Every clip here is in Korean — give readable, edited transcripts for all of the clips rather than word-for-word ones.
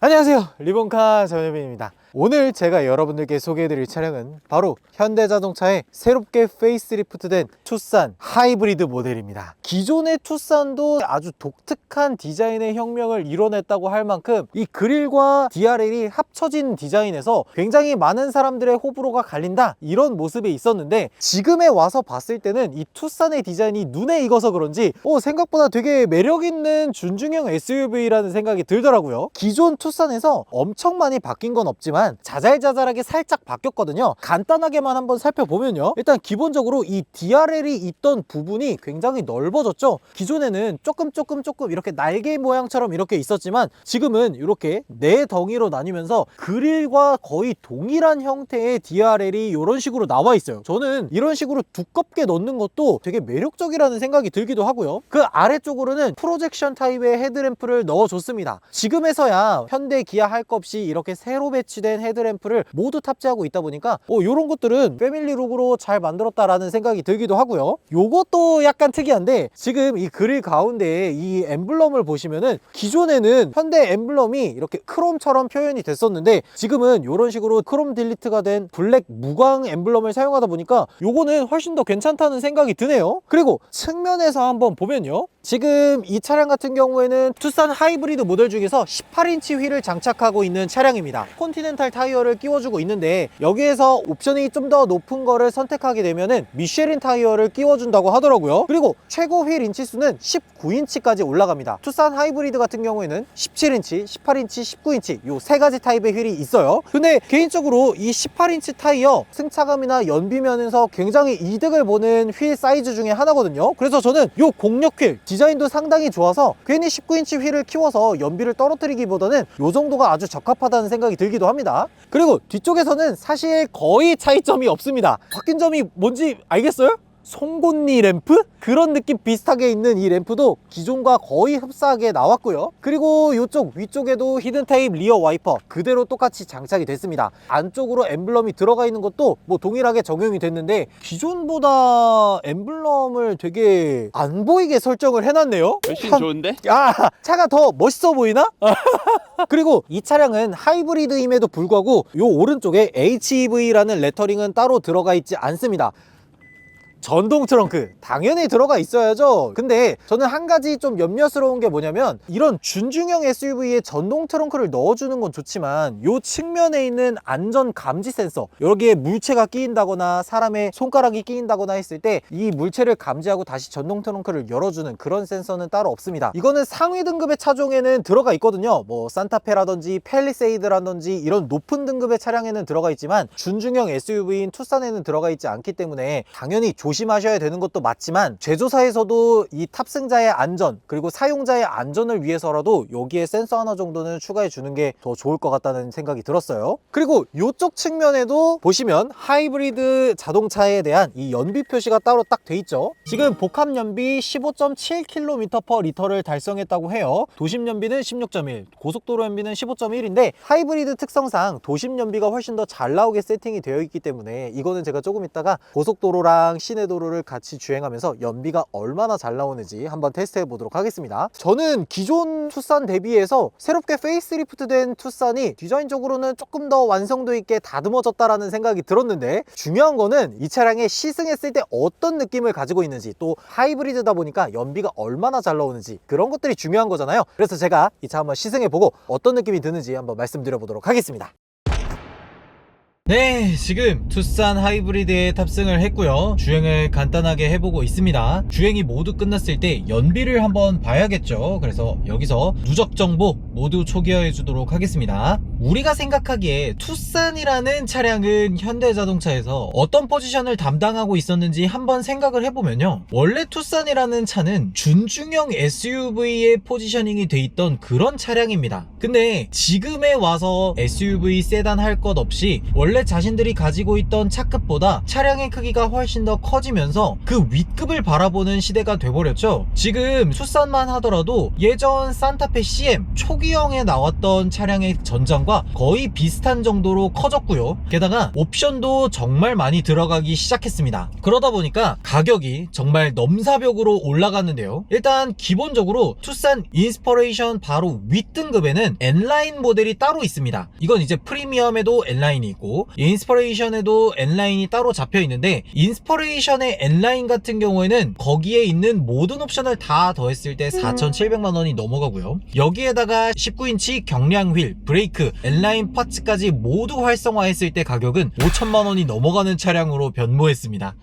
안녕하세요, 리본카 전효빈입니다. 오늘 제가 여러분들께 소개해드릴 차량은 바로 현대자동차의 새롭게 페이스리프트된 투싼 하이브리드 모델입니다. 기존의 투싼도 아주 독특한 디자인의 혁명을 이뤄냈다고 할 만큼 이 그릴과 DRL이 합쳐진 디자인에서 굉장히 많은 사람들의 호불호가 갈린다, 이런 모습이 있었는데, 지금에 와서 봤을 때는 이 투싼의 디자인이 눈에 익어서 그런지 생각보다 되게 매력있는 준중형 SUV라는 생각이 들더라고요. 기존 투싼에서 엄청 많이 바뀐 건 없지만 자잘자잘하게 살짝 바뀌었거든요. 간단하게만 한번 살펴보면요, 일단 기본적으로 이 DRL이 있던 부분이 굉장히 넓어졌죠. 기존에는 조금 이렇게 날개 모양처럼 이렇게 있었지만 지금은 이렇게 네 덩이로 나뉘면서 그릴과 거의 동일한 형태의 DRL이 이런 식으로 나와 있어요. 저는 이런 식으로 두껍게 넣는 것도 되게 매력적이라는 생각이 들기도 하고요. 그 아래쪽으로는 프로젝션 타입의 헤드램프를 넣어줬습니다. 지금에서야 현대, 기아 할 것 없이 이렇게 새로 배치된 헤드램프를 모두 탑재하고 있다 보니까 이런 것들은 패밀리룩으로 잘 만들었다라는 생각이 들기도 하고요. 요것도 약간 특이한데, 지금 이 그릴 가운데에 이 엠블럼을 보시면은 기존에는 현대 엠블럼이 이렇게 크롬처럼 표현이 됐었는데 지금은 이런 식으로 크롬 딜리트가 된 블랙 무광 엠블럼을 사용하다 보니까 요거는 훨씬 더 괜찮다는 생각이 드네요. 그리고 측면에서 한번 보면요, 지금 이 차량 같은 경우에는 투싼 하이브리드 모델 중에서 18인치 휠을 장착하고 있는 차량입니다. 컨티넨탈 타이어를 끼워주고 있는데, 여기에서 옵션이 좀 더 높은 거를 선택하게 되면은 미쉐린 타이어를 끼워준다고 하더라고요. 그리고 최고 휠 인치수는 19인치까지 올라갑니다. 투싼 하이브리드 같은 경우에는 17인치, 18인치, 19인치 요 세 가지 타입의 휠이 있어요. 근데 개인적으로 이 18인치 타이어 승차감이나 연비면에서 굉장히 이득을 보는 휠 사이즈 중에 하나거든요. 그래서 저는 요 공력 휠 디자인도 상당히 좋아서 괜히 19인치 휠을 키워서 연비를 떨어뜨리기보다는 요 정도가 아주 적합하다는 생각이 들기도 합니다. 그리고 뒤쪽에서는 사실 거의 차이점이 없습니다. 바뀐 점이 뭔지 알겠어요? 송곳니 램프? 그런 느낌 비슷하게 있는 이 램프도 기존과 거의 흡사하게 나왔고요. 그리고 이쪽 위쪽에도 히든 타입 리어 와이퍼 그대로 똑같이 장착이 됐습니다. 안쪽으로 엠블럼이 들어가 있는 것도 뭐 동일하게 적용이 됐는데, 기존보다 엠블럼을 되게 안 보이게 설정을 해놨네요. 훨씬 좋은데? 차가 더 멋있어 보이나? 그리고 이 차량은 하이브리드임에도 불구하고 요 오른쪽에 HEV라는 레터링은 따로 들어가 있지 않습니다. 전동 트렁크 당연히 들어가 있어야죠. 근데 저는 한 가지 좀 염려스러운 게 뭐냐면, 이런 준중형 SUV에 전동 트렁크를 넣어주는 건 좋지만 요 측면에 있는 안전 감지 센서, 여기에 물체가 끼인다거나 사람의 손가락이 끼인다거나 했을 때 이 물체를 감지하고 다시 전동 트렁크를 열어주는 그런 센서는 따로 없습니다. 이거는 상위 등급의 차종에는 들어가 있거든요. 뭐 산타페라든지 팰리세이드라든지 이런 높은 등급의 차량에는 들어가 있지만 준중형 SUV인 투싼에는 들어가 있지 않기 때문에 당연히 조심하셔야 되는 것도 맞지만, 제조사에서도 이 탑승자의 안전 그리고 사용자의 안전을 위해서라도 여기에 센서 하나 정도는 추가해 주는 게 더 좋을 것 같다는 생각이 들었어요. 그리고 이쪽 측면에도 보시면 하이브리드 자동차에 대한 이 연비 표시가 따로 딱 돼 있죠. 지금 복합 연비 15.7km/L를 달성했다고 해요. 도심 연비는 16.1, 고속도로 연비는 15.1인데 하이브리드 특성상 도심 연비가 훨씬 더 잘 나오게 세팅이 되어 있기 때문에 이거는 제가 조금 있다가 고속도로랑 시내 도로를 같이 주행하면서 연비가 얼마나 잘 나오는지 한번 테스트해 보도록 하겠습니다. 저는 기존 투싼 대비해서 새롭게 페이스리프트 된 투싼이 디자인적으로는 조금 더 완성도 있게 다듬어졌다라는 생각이 들었는데, 중요한 거는 이 차량에 시승했을 때 어떤 느낌을 가지고 있는지, 또 하이브리드다 보니까 연비가 얼마나 잘 나오는지, 그런 것들이 중요한 거잖아요. 그래서 제가 이 차 한번 시승해 보고 어떤 느낌이 드는지 한번 말씀드려 보도록 하겠습니다. 네, 지금 투싼 하이브리드에 탑승을 했고요. 주행을 간단하게 해보고 있습니다. 주행이 모두 끝났을 때 연비를 한번 봐야겠죠. 그래서 여기서 누적 정보 모두 초기화해 주도록 하겠습니다. 우리가 생각하기에 투싼이라는 차량은 현대자동차에서 어떤 포지션을 담당하고 있었는지 한번 생각을 해보면요, 원래 투싼이라는 차는 준중형 SUV의 포지셔닝이 돼 있던 그런 차량입니다. 근데 지금에 와서 SUV 세단 할 것 없이 원래 자신들이 가지고 있던 차급보다 차량의 크기가 훨씬 더 커지면서 그 윗급을 바라보는 시대가 돼버렸죠. 지금 투싼만 하더라도 예전 산타페 CM 초기형에 나왔던 차량의 전장과 것들과 거의 비슷한 정도로 커졌고요. 게다가 옵션도 정말 많이 들어가기 시작했습니다. 그러다 보니까 가격이 정말 넘사벽으로 올라갔는데요. 일단 기본적으로 투싼 인스퍼레이션 바로 윗등급에는 N라인 모델이 따로 있습니다. 이건 이제 프리미엄에도 N라인이 있고 인스퍼레이션에도 N라인이 따로 잡혀 있는데, 인스퍼레이션의 N라인 같은 경우에는 거기에 있는 모든 옵션을 다 더했을 때 4,700만원이 넘어가고요. 여기에다가 19인치 경량 휠, 브레이크, N라인 파츠까지 모두 활성화했을 때 가격은 5천만원이 넘어가는 차량으로 변모했습니다.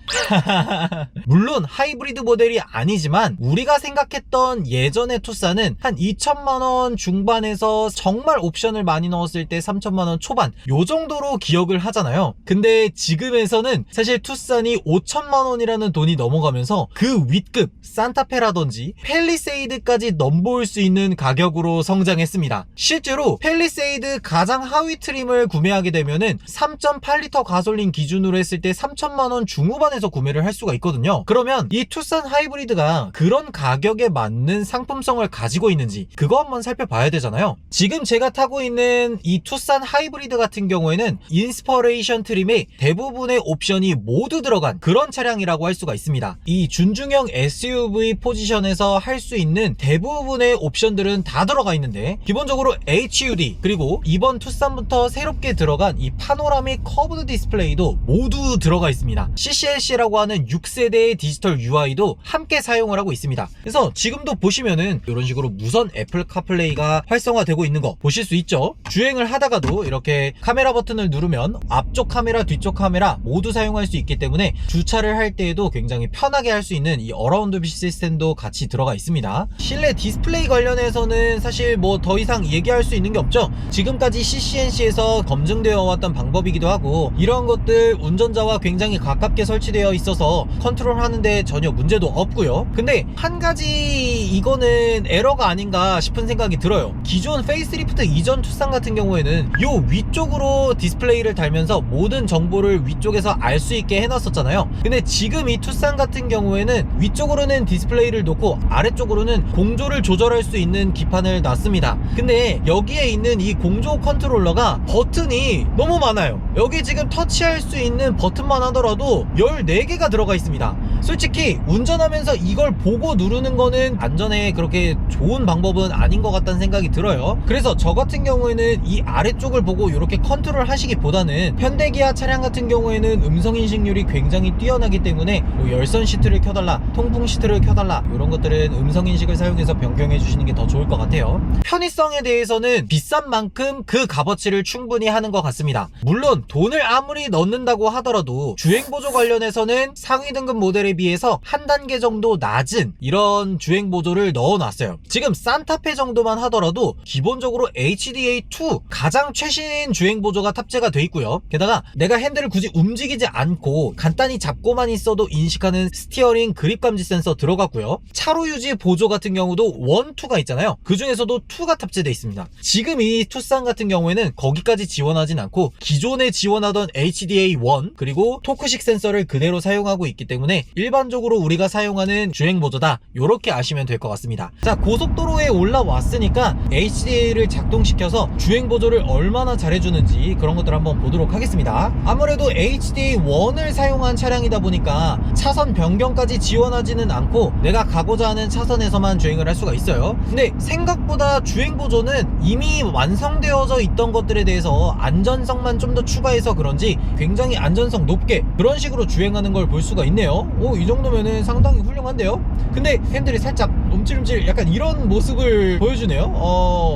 물론 하이브리드 모델이 아니지만 우리가 생각했던 예전의 투싼은 한 2천만원 중반에서 정말 옵션을 많이 넣었을 때 3천만원 초반 요 정도로 기억을 하잖아요. 근데 지금에서는 사실 투싼이 5천만원이라는 돈이 넘어가면서 그 윗급 산타페라든지 팰리세이드까지 넘볼 수 있는 가격으로 성장했습니다. 실제로 팰리세이드 가장 하위 트림을 구매하게 되면은 3.8리터 가솔린 기준으로 했을 때 3천만원 중후반에서 구매를 할 수가 있거든요. 그러면 이 투싼 하이브리드가 그런 가격에 맞는 상품성을 가지고 있는지 그거 한번 살펴봐야 되잖아요. 지금 제가 타고 있는 이 투싼 하이브리드 같은 경우에는 인스퍼레이션 트림에 대부분의 옵션이 모두 들어간 그런 차량이라고 할 수가 있습니다. 이 준중형 SUV 포지션에서 할 수 있는 대부분의 옵션들은 다 들어가 있는데, 기본적으로 HUD 그리고 이번 투싼부터 새롭게 들어간 이 파노라믹 커브드 디스플레이도 모두 들어가 있습니다. CCLC라고 하는 6세대의 디지털 UI도 함께 사용을 하고 있습니다. 그래서 지금도 보시면은 이런 식으로 무선 애플 카플레이가 활성화되고 있는 거 보실 수 있죠. 주행을 하다가도 이렇게 카메라 버튼을 누르면 앞쪽 카메라, 뒤쪽 카메라 모두 사용할 수 있기 때문에 주차를 할 때에도 굉장히 편하게 할 수 있는 이 어라운드 뷰 시스템도 같이 들어가 있습니다. 실내 디스플레이 관련해서는 사실 뭐 더 이상 얘기할 수 있는 게 없죠. 지금까지 CCNC에서 검증되어 왔던 방법이기도 하고, 이런 것들 운전자와 굉장히 가깝게 설치되어 있어서 컨트롤 하는데 전혀 문제도 없고요. 근데 한 가지 이거는 에러가 아닌가 싶은 생각이 들어요. 기존 페이스리프트 이전 투싼 같은 경우에는 요 위쪽으로 디스플레이를 달면서 모든 정보를 위쪽에서 알 수 있게 해놨었잖아요. 근데 지금 이 투싼 같은 경우에는 위쪽으로는 디스플레이를 놓고 아래쪽으로는 공조를 조절할 수 있는 기판을 놨습니다. 근데 여기에 있는 이 공조 컨트롤러가 버튼이 너무 많아요. 여기 지금 터치할 수 있는 버튼만 하더라도 14개가 들어가 있습니다. 솔직히 운전하면서 이걸 보고 누르는 거는 안전에 그렇게 좋은 방법은 아닌 것 같다는 생각이 들어요. 그래서 저 같은 경우에는 이 아래쪽을 보고 이렇게 컨트롤 하시기보다는 현대기아 차량 같은 경우에는 음성 인식률이 굉장히 뛰어나기 때문에 뭐 열선 시트를 켜달라, 통풍 시트를 켜달라, 이런 것들은 음성 인식을 사용해서 변경해 주시는 게 더 좋을 것 같아요. 편의성에 대해서는 비싼 만큼 그 값어치를 충분히 하는 것 같습니다. 물론 돈을 아무리 넣는다고 하더라도 주행보조 관련해서는 상위 등급 모델에 비해서 한 단계 정도 낮은 이런 주행보조를 넣어놨어요. 지금 산타페 정도만 하더라도 기본적으로 HDA2 가장 최신 주행보조가 탑재가 돼 있고요. 게다가 내가 핸들을 굳이 움직이지 않고 간단히 잡고만 있어도 인식하는 스티어링 그립 감지 센서 들어갔고요. 차로 유지 보조 같은 경우도 1, 2가 있잖아요. 그 중에서도 2가 탑재되어 있습니다. 지금 이 투싼 같은 경우에는 거기까지 지원하진 않고 기존에 지원하던 HDA1 그리고 토크식 센서를 그대로 사용하고 있기 때문에 일반적으로 우리가 사용하는 주행보조다, 요렇게 아시면 될 것 같습니다. 자, 고속도로에 올라왔으니까 HDA를 작동시켜서 주행보조를 얼마나 잘해주는지 그런 것들 한번 보도록 하겠습니다. 아무래도 HDA1을 사용한 차량이다 보니까 차선 변경까지 지원하지는 않고 내가 가고자 하는 차선에서만 주행을 할 수가 있어요. 근데 생각보다 주행보조는 이미 완성되어져 있던 것들에 대해서 안전성만 좀 더 추가해서 그런지 굉장히 안전성 높게 그런 식으로 주행하는 걸 볼 수가 있네요. 이 정도면은 상당히 훌륭한데요. 근데 핸들이 살짝 움찔움찔 약간 이런 모습을 보여주네요.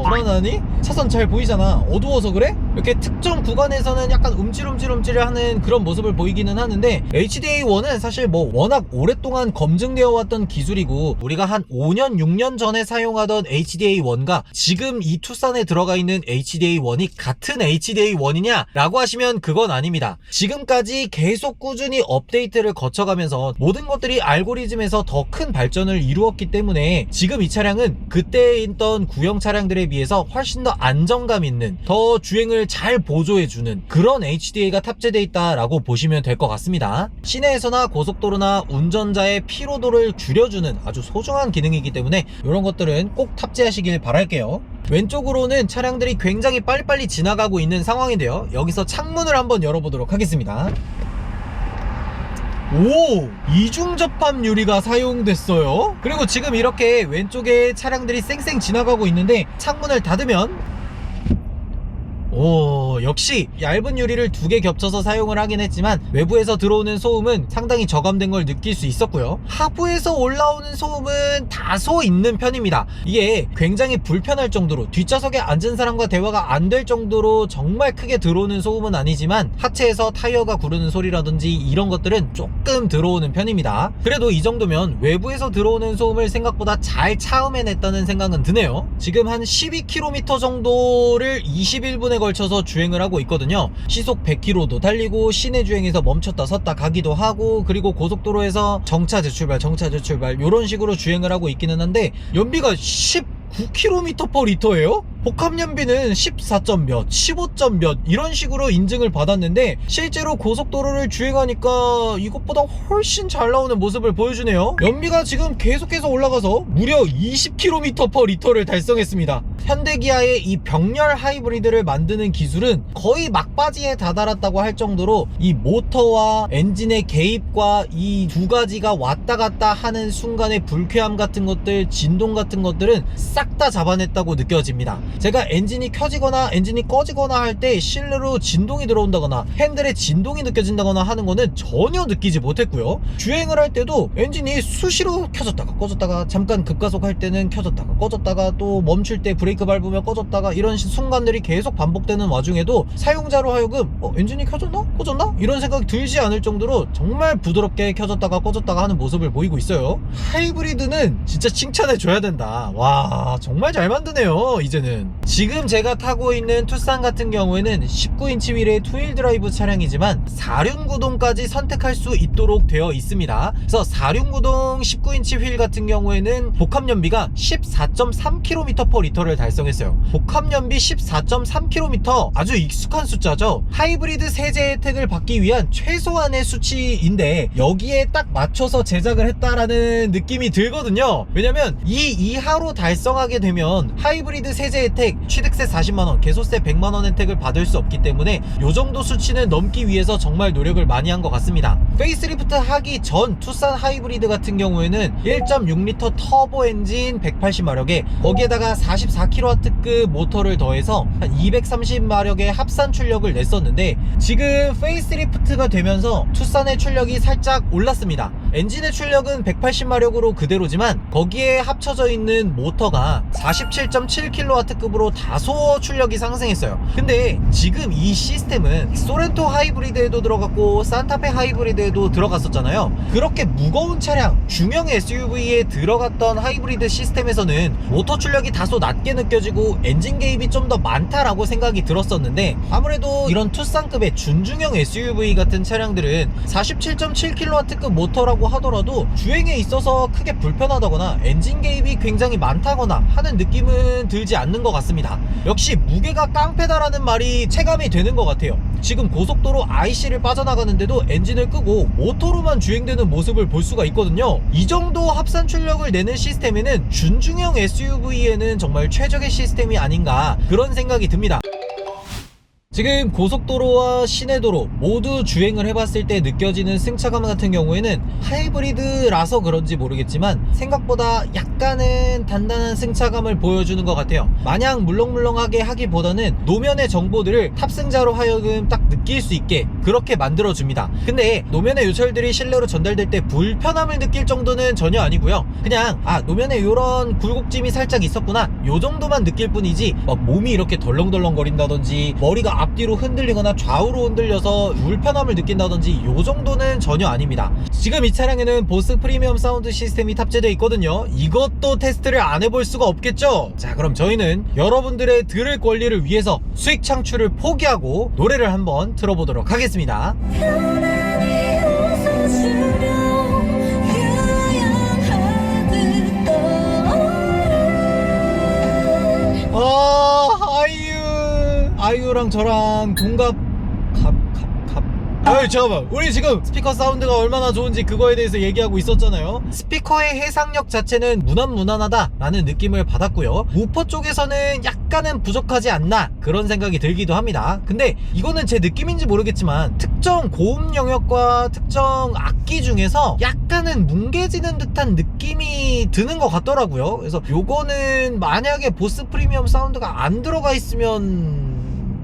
불안하니? 차선 잘 보이잖아. 어두워서 그래? 이렇게 특정 구간에서는 약간 움찔움찔하는 그런 모습을 보이기는 하는데, HDA1은 사실 뭐 워낙 오랫동안 검증되어 왔던 기술이고 우리가 한 5년 6년 전에 사용하던 HDA1과 지금 이 투싼에 들어가 있는 HDA1이 같은 HDA1이냐 라고 하시면 그건 아닙니다. 지금까지 계속 꾸준히 업데이트를 거쳐가면서 모든 것들이 알고리즘에서 더 큰 발전을 이루었기 때문에 때문에 지금 이 차량은 그때 있던 구형 차량들에 비해서 훨씬 더 안정감 있는, 더 주행을 잘 보조해주는 그런 HDA가 탑재되어 있다라고 보시면 될 것 같습니다. 시내에서나 고속도로나 운전자의 피로도를 줄여주는 아주 소중한 기능이기 때문에 이런 것들은 꼭 탑재하시길 바랄게요. 왼쪽으로는 차량들이 굉장히 빨리빨리 지나가고 있는 상황인데요, 여기서 창문을 한번 열어보도록 하겠습니다. 오! 이중 접합 유리가 사용됐어요. 그리고 지금 이렇게 왼쪽에 차량들이 쌩쌩 지나가고 있는데 창문을 닫으면, 오, 역시 얇은 유리를 2개 겹쳐서 사용을 하긴 했지만 외부에서 들어오는 소음은 상당히 저감된 걸 느낄 수 있었고요. 하부에서 올라오는 소음은 다소 있는 편입니다. 이게 굉장히 불편할 정도로, 뒷좌석에 앉은 사람과 대화가 안 될 정도로 정말 크게 들어오는 소음은 아니지만 하체에서 타이어가 구르는 소리라든지 이런 것들은 조금 들어오는 편입니다. 그래도 이 정도면 외부에서 들어오는 소음을 생각보다 잘 차음해냈다는 생각은 드네요. 지금 한 12km 정도를 21분에 걸쳐서 주행을 하고 있거든요. 시속 100km도 달리고 시내 주행에서 멈췄다 섰다 가기도 하고, 그리고 고속도로에서 정차 재출발 이런 식으로 주행을 하고 있기는 한데 연비가 19km/L예요? 복합 연비는 14점 몇, 15점 몇 이런 식으로 인증을 받았는데 실제로 고속도로를 주행하니까 이것보다 훨씬 잘 나오는 모습을 보여주네요. 연비가 지금 계속해서 올라가서 무려 20km/L를 달성했습니다. 현대기아의 이 병렬 하이브리드를 만드는 기술은 거의 막바지에 다다랐다고 할 정도로 이 모터와 엔진의 개입과 이 두 가지가 왔다 갔다 하는 순간의 불쾌함 같은 것들, 진동 같은 것들은 싹 다 잡아냈다고 느껴집니다. 제가 엔진이 켜지거나 엔진이 꺼지거나 할 때 실내로 진동이 들어온다거나 핸들에 진동이 느껴진다거나 하는 거는 전혀 느끼지 못했고요. 주행을 할 때도 엔진이 수시로 켜졌다가 꺼졌다가, 잠깐 급가속 할 때는 켜졌다가 꺼졌다가, 또 멈출 때 브레이크 밟으면 꺼졌다가, 이런 순간들이 계속 반복되는 와중에도 사용자로 하여금 엔진이 켜졌나? 꺼졌나? 이런 생각이 들지 않을 정도로 정말 부드럽게 켜졌다가 꺼졌다가 하는 모습을 보이고 있어요. 하이브리드는 진짜 칭찬해줘야 된다. 와, 정말 잘 만드네요. 이제는 지금 제가 타고 있는 투싼 같은 경우에는 19인치 휠의 투휠 드라이브 차량이지만 4륜구동까지 선택할 수 있도록 되어 있습니다. 그래서 4륜구동 19인치 휠 같은 경우에는 복합연비가 14.3km/L를 달성했어요. 복합연비 14.3km, 아주 익숙한 숫자죠. 하이브리드 세제 혜택을 받기 위한 최소한의 수치인데 여기에 딱 맞춰서 제작을 했다라는 느낌이 들거든요. 왜냐면 이 이하로 달성하게 되면 하이브리드 세제 혜택, 취득세 40만원, 개소세 100만원 혜택을 받을 수 없기 때문에 요 정도 수치는 넘기 위해서 정말 노력을 많이 한 것 같습니다. 페이스리프트 하기 전 투싼 하이브리드 같은 경우에는 1.6L 터보 엔진 180마력에 거기에다가 44kW급 모터를 더해서 한 230마력의 합산 출력을 냈었는데 지금 페이스리프트가 되면서 투싼의 출력이 살짝 올랐습니다. 엔진의 출력은 180마력으로 그대로지만 거기에 합쳐져 있는 모터가 47.7kW급으로 다소 출력이 상승했어요. 근데 지금 이 시스템은 소렌토 하이브리드에도 들어갔고 산타페 하이브리드에도 들어갔었잖아요. 그렇게 무거운 차량, 중형 SUV에 들어갔던 하이브리드 시스템에서는 모터 출력이 다소 낮게 느껴지고 엔진 개입이 좀 더 많다라고 생각이 들었었는데 아무래도 이런 투싼급의 준중형 SUV 같은 차량들은 47.7kW급 모터라고 하더라도 주행에 있어서 크게 불편하다거나 엔진 개입이 굉장히 많다거나 하는 느낌은 들지 않는 것 같습니다. 역시 무게가 깡패다라는 말이 체감이 되는 것 같아요. 지금 고속도로 IC를 빠져나가는데도 엔진을 끄고 모터로만 주행되는 모습을 볼 수가 있거든요. 이 정도 합산 출력을 내는 시스템에는 준중형 SUV에는 정말 최적의 시스템이 아닌가 그런 생각이 듭니다. 지금 고속도로와 시내도로 모두 주행을 해봤을 때 느껴지는 승차감 같은 경우에는 하이브리드라서 그런지 모르겠지만 생각보다 약간은 단단한 승차감을 보여주는 것 같아요. 마냥 물렁물렁하게 하기보다는 노면의 정보들을 탑승자로 하여금 딱 느낄 수 있게 그렇게 만들어줍니다. 근데 노면의 요철들이 실내로 전달될 때 불편함을 느낄 정도는 전혀 아니고요. 그냥 노면에 이런 굴곡짐이 살짝 있었구나 요 정도만 느낄 뿐이지 막 몸이 이렇게 덜렁덜렁 거린다든지 머리가 앞뒤로 흔들리거나 좌우로 흔들려서 불편함을 느낀다든지 요 정도는 전혀 아닙니다. 지금 이 차량에는 보스 프리미엄 사운드 시스템이 탑재되어 있거든요. 이것도 테스트를 안 해볼 수가 없겠죠. 자, 그럼 저희는 여러분들의 들을 권리를 위해서 수익 창출을 포기하고 노래를 한번 들어보도록 하겠습니다. 편안히 웃어주렴 유연하듯 아이유랑 저랑 동갑 잠깐만, 우리 지금 스피커 사운드가 얼마나 좋은지 그거에 대해서 얘기하고 있었잖아요. 스피커의 해상력 자체는 무난무난하다 라는 느낌을 받았고요. 우퍼 쪽에서는 약간은 부족하지 않나 그런 생각이 들기도 합니다. 근데 이거는 제 느낌인지 모르겠지만 특정 고음 영역과 특정 악기 중에서 약간은 뭉개지는 듯한 느낌이 드는 것 같더라고요. 그래서 요거는 만약에 보스 프리미엄 사운드가 안 들어가 있으면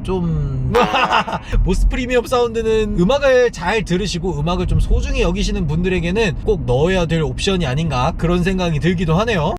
좀 보스 프리미엄 사운드는 음악을 잘 들으시고 음악을 좀 소중히 여기시는 분들에게는 꼭 넣어야 될 옵션이 아닌가 그런 생각이 들기도 하네요.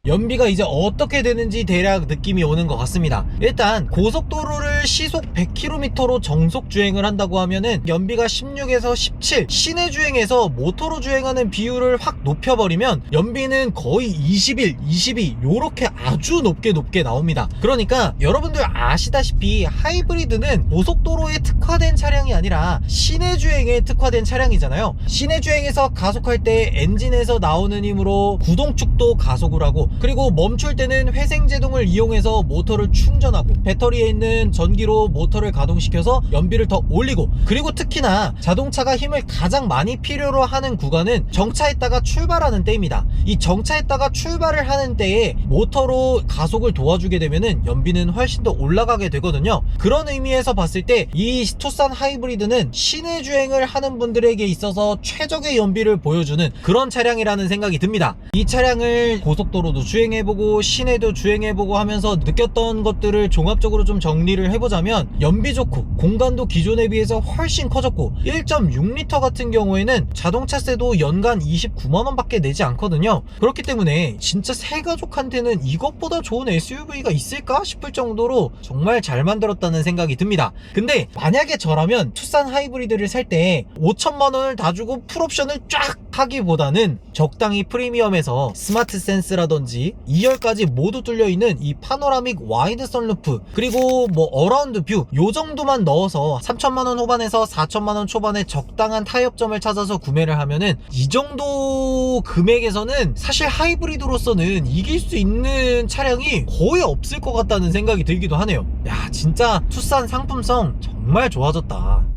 연비가 이제 어떻게 되는지 대략 느낌이 오는 것 같습니다. 일단 고속도로를 시속 100km로 정속 주행을 한다고 하면은 연비가 16에서 17, 시내 주행에서 모터로 주행하는 비율을 확 높여버리면 연비는 거의 21, 22 요렇게 아주 높게 나옵니다. 그러니까 여러분들 아시다시피 하이브리드는 고속도로에 특화된 차량이 아니라 시내 주행에 특화된 차량이잖아요. 시내 주행에서 가속할 때 엔진에서 나오는 힘으로 구동축도 가속을 하고, 그리고 멈출 때는 회생제동을 이용해서 모터를 충전하고 배터리에 있는 전기로 모터를 가동시켜서 연비를 더 올리고, 그리고 특히나 자동차가 힘을 가장 많이 필요로 하는 구간은 정차했다가 출발하는 때입니다. 이 정차했다가 출발을 하는 때에 모터로 가속을 도와주게 되면은 연비는 훨씬 더 올라가게 되거든요. 그런 의미에서 봤을 때 이 투싼 하이브리드는 시내 주행을 하는 분들에게 있어서 최적의 연비를 보여주는 그런 차량이라는 생각이 듭니다. 이 차량을 고속도로도 주행해보고 시내도 주행해보고 하면서 느꼈던 것들을 종합적으로 좀 정리를 해보자면, 연비 좋고 공간도 기존에 비해서 훨씬 커졌고 1.6L 같은 경우에는 자동차세도 연간 29만원 밖에 내지 않거든요. 그렇기 때문에 진짜 새가족한테는 이것보다 좋은 SUV가 있을까 싶을 정도로 정말 잘 만들었다는 생각이 듭니다. 근데 만약에 저라면 투싼 하이브리드를 살 때 5천만원을 다 주고 풀옵션을 쫙 하기보다는 적당히 프리미엄에서 스마트 센스라든지 2열까지 모두 뚫려있는 이 파노라믹 와이드 선루프, 그리고 뭐 어라운드 뷰 요 정도만 넣어서 3천만원 후반에서 4천만원 초반에 적당한 타협점을 찾아서 구매를 하면은 이 정도 금액에서는 사실 하이브리드로서는 이길 수 있는 차량이 거의 없을 것 같다는 생각이 들기도 하네요. 야, 진짜 투싼 상품성 정말 좋아졌다.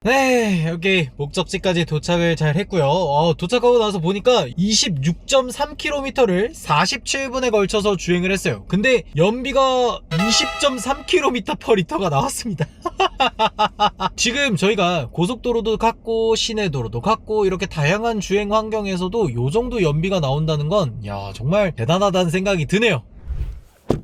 네, 여기 목적지까지 도착을 잘 했고요. 도착하고 나서 보니까 26.3km를 47분에 걸쳐서 주행을 했어요. 근데 연비가 20.3km/L가 나왔습니다. 지금 저희가 고속도로도 갔고 시내도로도 갔고 이렇게 다양한 주행 환경에서도 요 정도 연비가 나온다는 건 정말 대단하다는 생각이 드네요.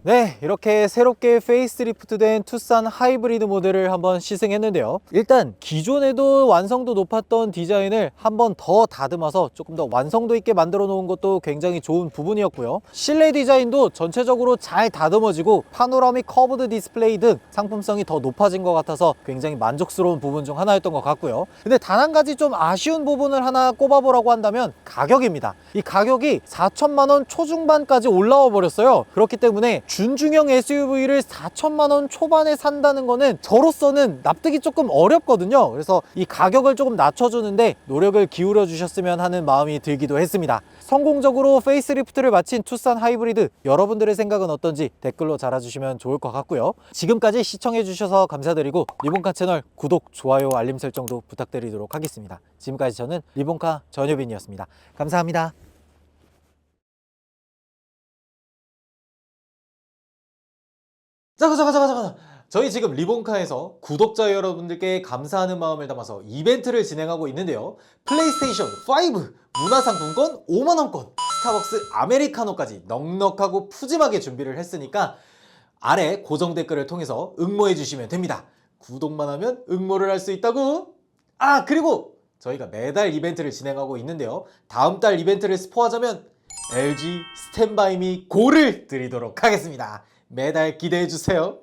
네, 이렇게 새롭게 페이스리프트된 투싼 하이브리드 모델을 한번 시승했는데요. 일단 기존에도 완성도 높았던 디자인을 한번 더 다듬어서 조금 더 완성도 있게 만들어 놓은 것도 굉장히 좋은 부분이었고요. 실내 디자인도 전체적으로 잘 다듬어지고 파노라믹 커브드 디스플레이 등 상품성이 더 높아진 것 같아서 굉장히 만족스러운 부분 중 하나였던 것 같고요. 근데 단 한 가지 좀 아쉬운 부분을 하나 꼽아보라고 한다면 가격입니다. 이 가격이 4천만원 초중반까지 올라와 버렸어요. 그렇기 때문에 준중형 SUV를 4천만원 초반에 산다는 거는 저로서는 납득이 조금 어렵거든요. 그래서 이 가격을 조금 낮춰주는데 노력을 기울여 주셨으면 하는 마음이 들기도 했습니다. 성공적으로 페이스리프트를 마친 투싼 하이브리드, 여러분들의 생각은 어떤지 댓글로 달아주시면 좋을 것 같고요. 지금까지 시청해 주셔서 감사드리고 리본카 채널 구독, 좋아요, 알림 설정도 부탁드리도록 하겠습니다. 지금까지 저는 리본카 전효빈이었습니다. 감사합니다. 잠깐. 저희 지금 리본카에서 구독자 여러분들께 감사하는 마음을 담아서 이벤트를 진행하고 있는데요. 플레이스테이션 5 문화상품권 5만원권, 스타벅스 아메리카노까지 넉넉하고 푸짐하게 준비를 했으니까 아래 고정 댓글을 통해서 응모해 주시면 됩니다. 구독만 하면 응모를 할 수 있다고. 그리고 저희가 매달 이벤트를 진행하고 있는데요. 다음 달 이벤트를 스포하자면 LG 스탠바이미 고를 드리도록 하겠습니다. 매달 기대해 주세요.